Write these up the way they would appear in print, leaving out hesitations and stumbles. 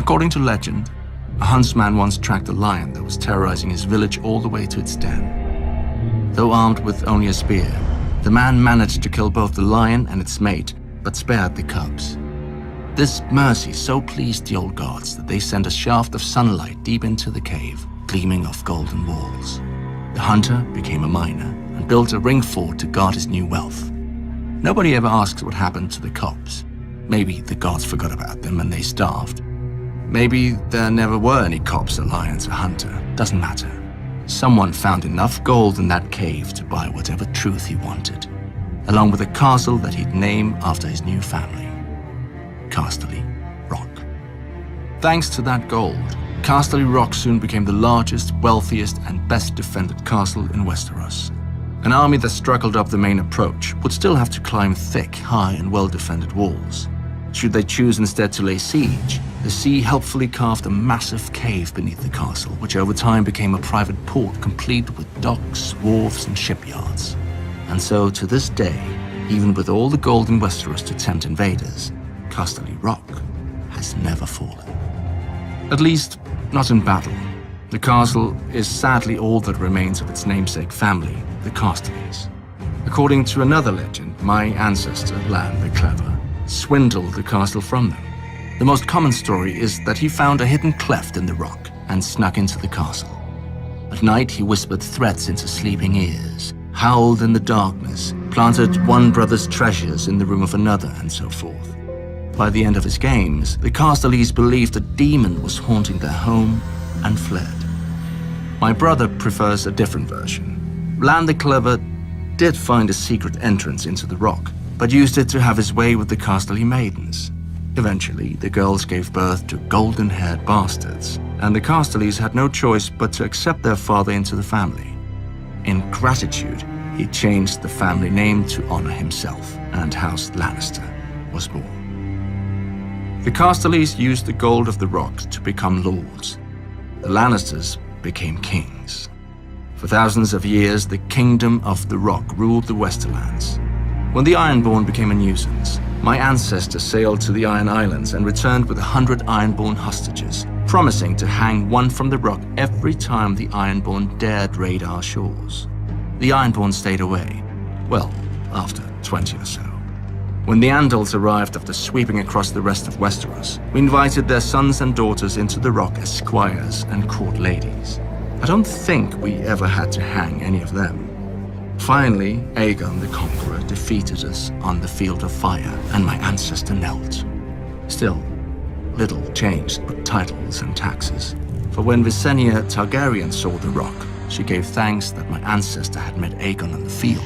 According to legend, a huntsman once tracked a lion that was terrorizing his village all the way to its den. Though armed with only a spear, the man managed to kill both the lion and its mate, but spared the cubs. This mercy so pleased the old gods that they sent a shaft of sunlight deep into the cave, gleaming off golden walls. The hunter became a miner and built a ring fort to guard his new wealth. Nobody ever asks what happened to the cubs. Maybe the gods forgot about them and they starved. Maybe there never were any cubs or lions or hunter. Doesn't matter. Someone found enough gold in that cave to buy whatever truth he wanted, along with a castle that he'd name after his new family, Casterly Rock. Thanks to that gold, Casterly Rock soon became the largest, wealthiest, and best defended castle in Westeros. An army that struggled up the main approach would still have to climb thick, high, and well-defended walls. Should they choose instead to lay siege, the sea helpfully carved a massive cave beneath the castle, which over time became a private port complete with docks, wharves, and shipyards. And so, to this day, even with all the gold in Westeros to tempt invaders, Casterly Rock has never fallen. At least, not in battle. The castle is sadly all that remains of its namesake family, the Casterlys. According to another legend, my ancestor, Lan the Clever, swindled the castle from them. The most common story is that he found a hidden cleft in the rock and snuck into the castle. At night, he whispered threats into sleeping ears, howled in the darkness, planted one brother's treasures in the room of another, and so forth. By the end of his games, the Casterlys believed a demon was haunting their home and fled. My brother prefers a different version. Lan the Clever did find a secret entrance into the rock, but used it to have his way with the Casterly maidens. Eventually, the girls gave birth to golden-haired bastards, and the Casterlys had no choice but to accept their father into the family. In gratitude, he changed the family name to honor himself, and House Lannister was born. The Casterlys used the gold of the rock to become lords. The Lannisters became kings. For thousands of years, the Kingdom of the Rock ruled the Westerlands. When the Ironborn became a nuisance, my ancestors sailed to the Iron Islands and returned with 100 Ironborn hostages, promising to hang one from the rock every time the Ironborn dared raid our shores. The Ironborn stayed away, well, after 20 or so. When the Andals arrived after sweeping across the rest of Westeros, we invited their sons and daughters into the rock as squires and court ladies. I don't think we ever had to hang any of them. Finally, Aegon the Conqueror defeated us on the Field of Fire, and my ancestor knelt. Still, little changed but titles and taxes. For when Visenya Targaryen saw the rock, she gave thanks that my ancestor had met Aegon on the field.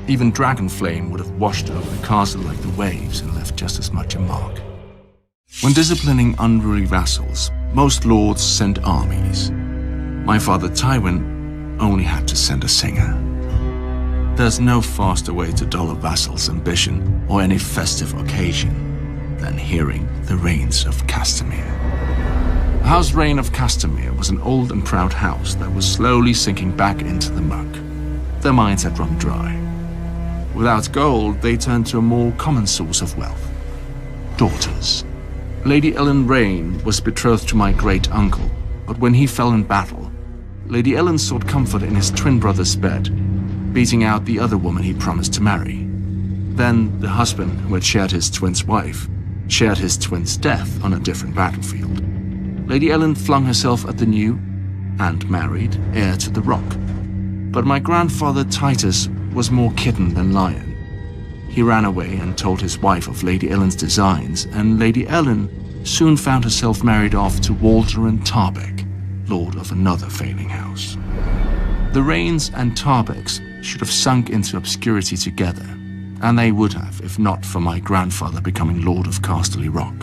Even Dragonflame would have washed over the castle like the waves and left just as much a mark. When disciplining unruly vassals, most lords sent armies. My father Tywin only had to send a singer. There's no faster way to dull a vassal's ambition or any festive occasion than hearing the Rains of Castamere. The House Rain of Castamere was an old and proud house that was slowly sinking back into the muck. Their mines had run dry. Without gold, they turned to a more common source of wealth: daughters. Lady Ellen Rain was betrothed to my great-uncle, but when he fell in battle, Lady Ellen sought comfort in his twin brother's bed, beating out the other woman he promised to marry. Then the husband, who had shared his twin's wife, shared his twin's death on a different battlefield. Lady Ellen flung herself at the new, and married, heir to the rock. But my grandfather Titus was more kitten than lion. He ran away and told his wife of Lady Ellen's designs, and Lady Ellen soon found herself married off to Walder Tarbeck, lord of another failing house. The Rains and Tarbecks should have sunk into obscurity together, and they would have if not for my grandfather becoming Lord of Casterly Rock.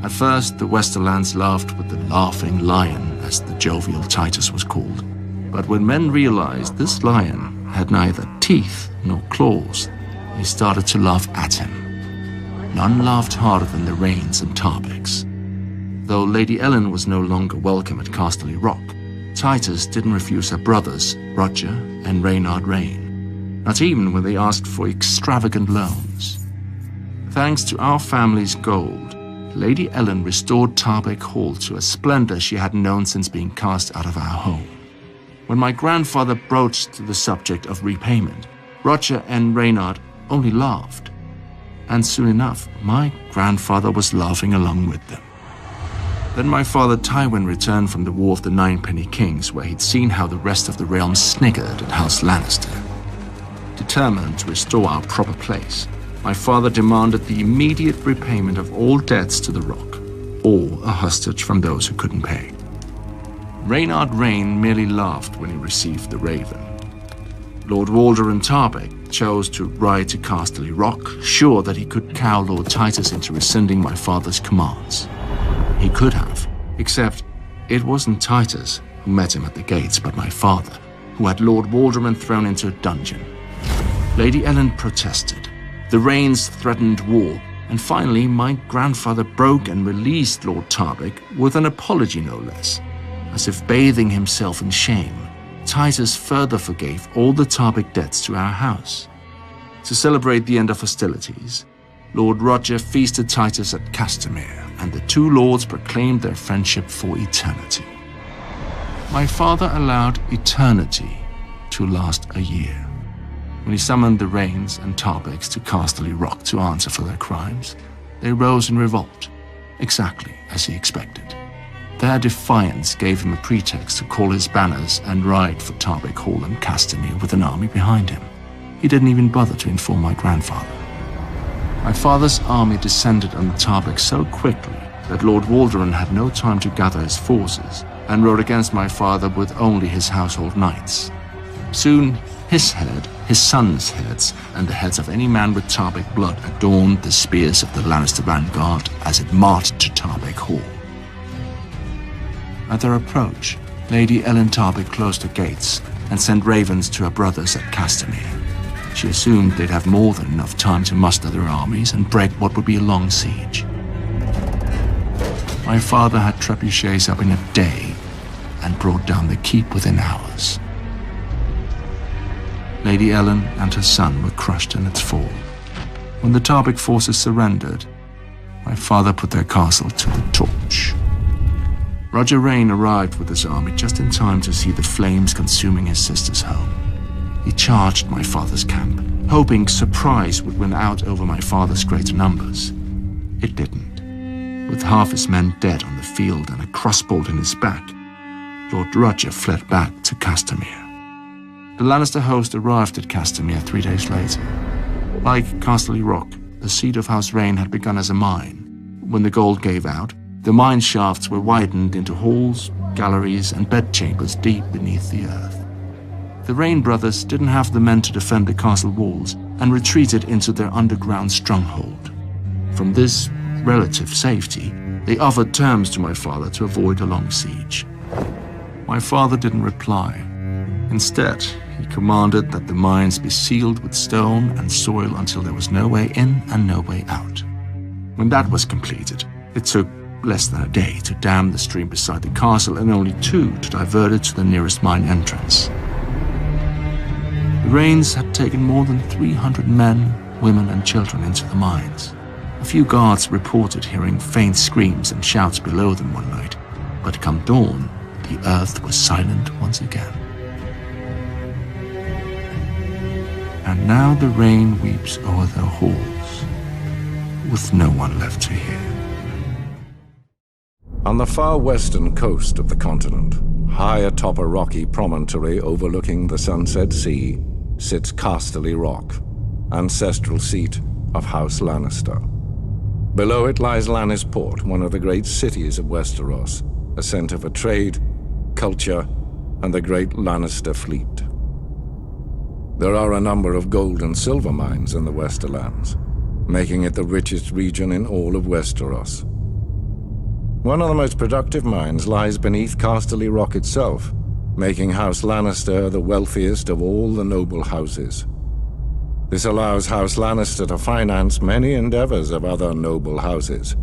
At first, the Westerlands laughed with the Laughing Lion, as the jovial Titus was called. But when men realized this lion had neither teeth nor claws, they started to laugh at him. None laughed harder than the Rains and Tarbecks. Though Lady Ellen was no longer welcome at Casterly Rock, Titus didn't refuse her brothers, Roger and Reynard Rain, not even when they asked for extravagant loans. Thanks to our family's gold, Lady Ellen restored Tarbeck Hall to a splendor she hadn't known since being cast out of our home. When my grandfather broached the subject of repayment, Roger and Reynard only laughed. And soon enough, my grandfather was laughing along with them. Then my father Tywin returned from the War of the Ninepenny Kings, where he'd seen how the rest of the realm sniggered at House Lannister. Determined to restore our proper place, my father demanded the immediate repayment of all debts to the Rock, or a hostage from those who couldn't pay. Reynard Rayne merely laughed when he received the raven. Lord Walder Tarbeck chose to ride to Casterly Rock, sure that he could cow Lord Titus into rescinding my father's commands. He could have, except it wasn't Titus who met him at the gates, but my father, who had Lord Walderman thrown into a dungeon. Lady Ellen protested. The Raynes threatened war, and finally my grandfather broke and released Lord Tarbeck with an apology no less. As if bathing himself in shame, Titus further forgave all the Tarbeck debts to our house. To celebrate the end of hostilities, Lord Roger feasted Titus at Castamere, and the two lords proclaimed their friendship for eternity. My father allowed eternity to last a year. When he summoned the Raynes and Tarbecks to Casterly Rock to answer for their crimes, they rose in revolt, exactly as he expected. Their defiance gave him a pretext to call his banners and ride for Tarbeck Hall and Castamere with an army behind him. He didn't even bother to inform my grandfather. My father's army descended on the Tarbeck so quickly that Lord Walderan had no time to gather his forces and rode against my father with only his household knights. Soon, his head, his sons' heads, and the heads of any man with Tarbeck blood adorned the spears of the Lannister vanguard as it marched to Tarbeck Hall. At their approach, Lady Ellen Tarbeck closed the gates and sent ravens to her brothers at Castamere. She assumed they'd have more than enough time to muster their armies and break what would be a long siege. My father had trebuchets up in a day and brought down the keep within hours. Lady Ellen and her son were crushed in its fall. When the Tarbeck forces surrendered, my father put their castle to the torch. Roger Rayne arrived with his army just in time to see the flames consuming his sister's home. He charged my father's camp, hoping surprise would win out over my father's greater numbers. It didn't. With half his men dead on the field and a crossbolt in his back, Lord Roger fled back to Castamere. The Lannister host arrived at Castamere 3 days later. Like Casterly Rock, the seat of House Rayne had begun as a mine. When the gold gave out, the mine shafts were widened into halls, galleries, and bedchambers deep beneath the earth. The Rayne brothers didn't have the men to defend the castle walls and retreated into their underground stronghold. From this relative safety, they offered terms to my father to avoid a long siege. My father didn't reply. Instead, he commanded that the mines be sealed with stone and soil until there was no way in and no way out. When that was completed, it took less than a day to dam the stream beside the castle and only 2 to divert it to the nearest mine entrance. The Raynes had taken more than 300 men, women, and children into the mines. A few guards reported hearing faint screams and shouts below them one night, but come dawn, the earth was silent once again. And now the rain weeps o'er their halls, with no one left to hear. On the far western coast of the continent, high atop a rocky promontory overlooking the Sunset Sea, sits Casterly Rock, ancestral seat of House Lannister. Below it lies Lannisport, one of the great cities of Westeros, a center for trade, culture, and the great Lannister fleet. There are a number of gold and silver mines in the Westerlands, making it the richest region in all of Westeros. One of the most productive mines lies beneath Casterly Rock itself, making House Lannister the wealthiest of all the noble houses. This allows House Lannister to finance many endeavors of other noble houses.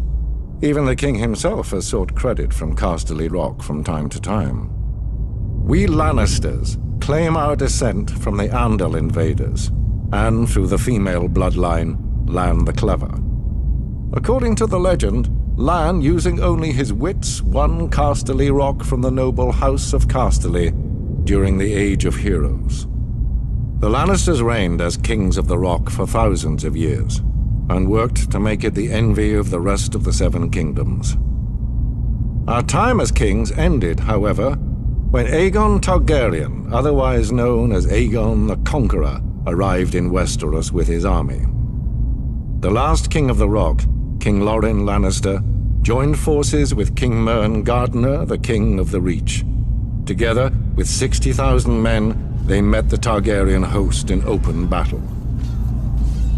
Even the king himself has sought credit from Casterly Rock from time to time. We Lannisters claim our descent from the Andal invaders, and through the female bloodline, Lann the Clever. According to the legend, Lan, using only his wits, won Casterly Rock from the noble House of Casterly during the Age of Heroes. The Lannisters reigned as kings of the Rock for thousands of years, and worked to make it the envy of the rest of the Seven Kingdoms. Our time as kings ended, however, when Aegon Targaryen, otherwise known as Aegon the Conqueror, arrived in Westeros with his army. The last king of the Rock, King Loren Lannister, joined forces with King Mern Gardner, the king of the Reach. Together, with 60,000 men, they met the Targaryen host in open battle.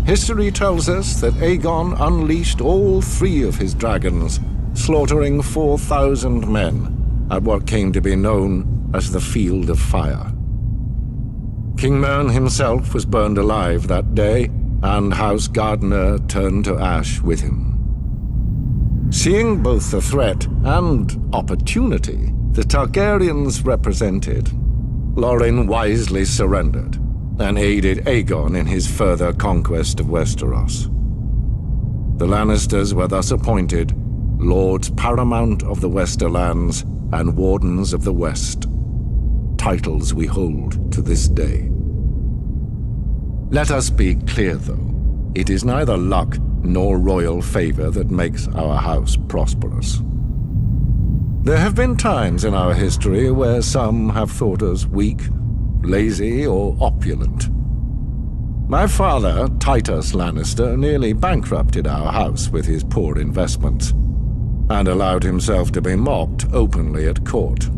History tells us that Aegon unleashed all 3 of his dragons, slaughtering 4,000 men at what came to be known as the Field of Fire. King Mern himself was burned alive that day, and House Gardner turned to ash with him. Seeing both the threat and opportunity the Targaryens represented, Loren wisely surrendered and aided Aegon in his further conquest of Westeros. The Lannisters were thus appointed Lords Paramount of the Westerlands and Wardens of the West, titles we hold to this day. Let us be clear, though. It is neither luck nor royal favor that makes our house prosperous. There have been times in our history where some have thought us weak, lazy, or opulent. My father, Titus Lannister, nearly bankrupted our house with his poor investments, and allowed himself to be mocked openly at court.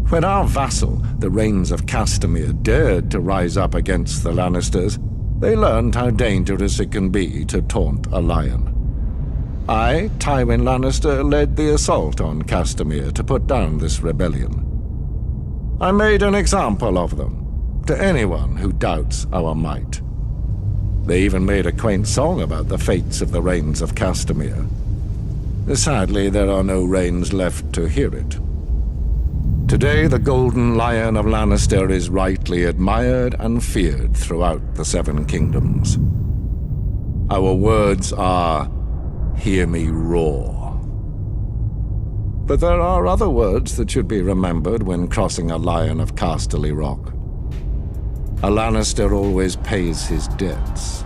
When our vassal, the Rains of Castamere, dared to rise up against the Lannisters, they learned how dangerous it can be to taunt a lion. I, Tywin Lannister, led the assault on Castamere to put down this rebellion. I made an example of them, to anyone who doubts our might. They even made a quaint song about the fates of the Rains of Castamere. Sadly, there are no Rains left to hear it. Today, the Golden Lion of Lannister is rightly admired and feared throughout the Seven Kingdoms. Our words are, "Hear me roar." But there are other words that should be remembered when crossing a Lion of Casterly Rock. A Lannister always pays his debts.